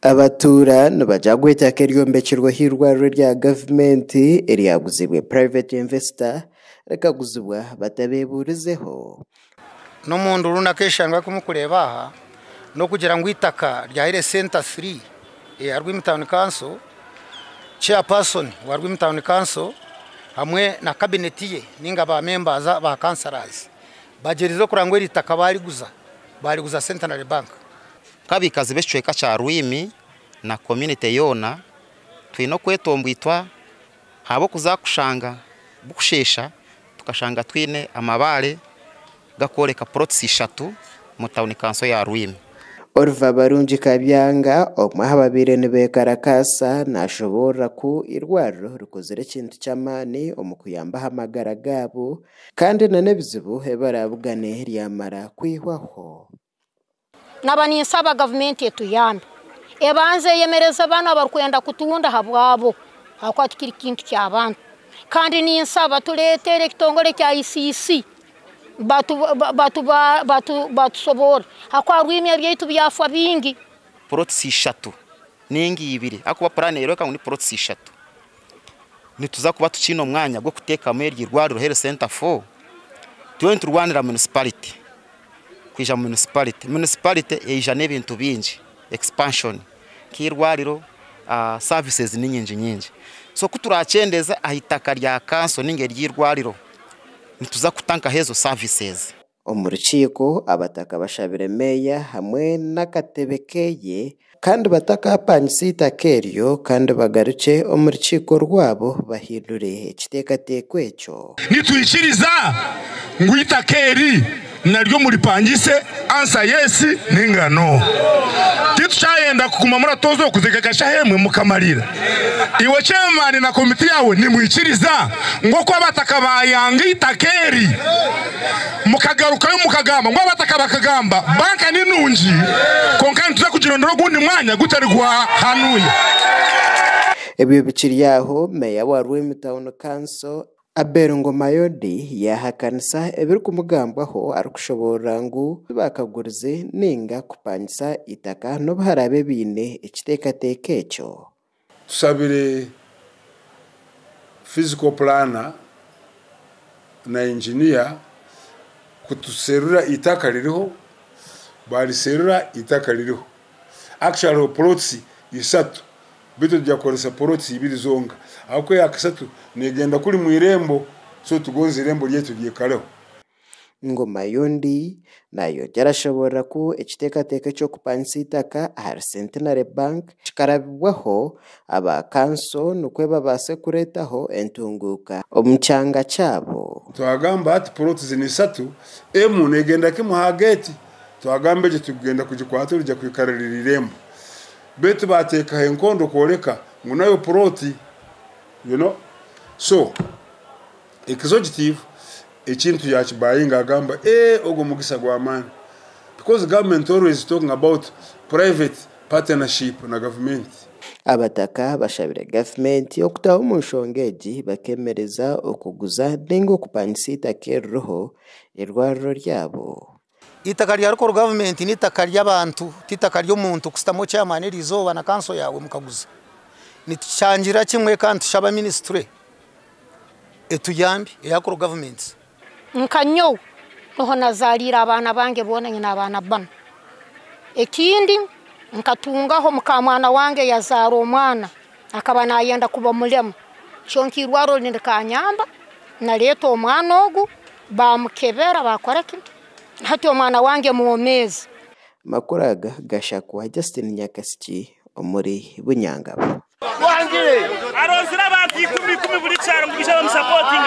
Abaturano bajagwe itaka ryombekerwa hirwariro rya gavumenti eryaguzibwe private investor rekaguzibwa batabeburizeho n'umuntu runakeshanga kumukureba aha no kugira ngo itaka rya Hire Center 3 Rwimi Town Council chairperson wa Rwimi Town Council hamwe na cabinet ye ninga ba members ba councillors bagerizo kurangwa itaka bariguza Centenary Bank kabikazi beshweka cha Rwimi na community yona twino kwetombwitwa habo kuzakushanga bukushesha tukashanga twine amabare gakoreka protsi 3 mu town council ya Rwimi. Orva barunji kabyanga omwaha babire nibekarakasa nashobora ku irwariro rukozere kintu cyamani omukuyamba hamagara gabo kandi nanebizibu hebarabugane ryamara kwihwaho nabani nsaba government etuyambe ebanze yemereza bana barkwenda kutunda habwabo akwatikira kintu cy'abantu kandi ni nsaba tuletere kitongole cya ICC batu sobora akwa Rwimi byaitu byafwa bingi protsi 3 ningi 2 akuba plan rero kandi protsi 3 nituza kuba tukino mwanya bwo kuteka meri rwariro Hire Center 4 twente Rwanda municipality kwija municipality ejane bintu bingi expansion kirwariro services nyingi so kuturacendeza ahitaka rya council ningeri ryirwariro nituza kutanka hezo services omurukiko abataka bashabire meya hamwe nakatebekeye kandi bataka panyisita keryo kandi bagaruke omurukiko rwabo bahindure ekiteekateeko ekyo nitwikiriza ngwita keri naryo muri pangise ansa yes ningano tituchayenda kukuma muratozo kuzekakasha hemwe mukamarira iwe chairman na komite yawe nimwikiriza ngo kwa bataka bayanga itakeri mukagaruka yo mukagamba ngo bataka bakagamba banka ninunji konkani tuza kugirondoro gundi mwanya gutari gwa hanuye ebyo bikiriyaho meya wa Rwimi Town Council Aberongo Mayodi yahakanisa ebiri kumugambwaho arikushobora ngo bakagurize ninga kupanyisa itaka no baharabe bine ekiteekateeko ekyo tusabire physical planner na engineer kutuserura itaka ririho bariserura itaka ririho actually protsi 3 bitu byakoresa protsi 2 zonga ako yakasatu negenda kuri mu irembo so tugonze irembo ryetu ryekareho Ngoma yondi nayo jarashobora ku ekiteekateeko cyo kupanyisa itaka Hire Centenary Bank kikarabwaho aba council nukweba base kuretaho entunguka omucyanga cyabo twagamba ati protsi ni 3 emu negenda kimuhageti twagambe je tugenda kugikwata rujya kwikararira irembo betu bateka enkondo koleka ngo nayo proti so executive ekintu yakibayinga agamba ogo mugisa gwa man because government always talking about private partnership na government abataka bashabire government okutaho munshongeji bakemereza okuguza dengo kupanyisa itaka roho irwariro ryabo itaka rya rukoro government ni itaka ry'abantu titaka ry'umuntu kusitamo chairman rizoba na council yawe mukaguza nituchangira kimwe kandi shaba ministry etuyambi yakoro government nkanyo noho nazalira abana bange bonanye n'abana bana ekindi nkatungaho mukamwana wange yazara omwana akaba nayenda kuba mulema shonkirwaro ndikanyamba na leto omwana ogu bamukebera bakora kintu hati omwana wange muomezi makuraga gashakwa Justin Nyakasiki omuri Bunyangabo wangire arozira abantu 10 buri cyaro ngo bisaba mu supporting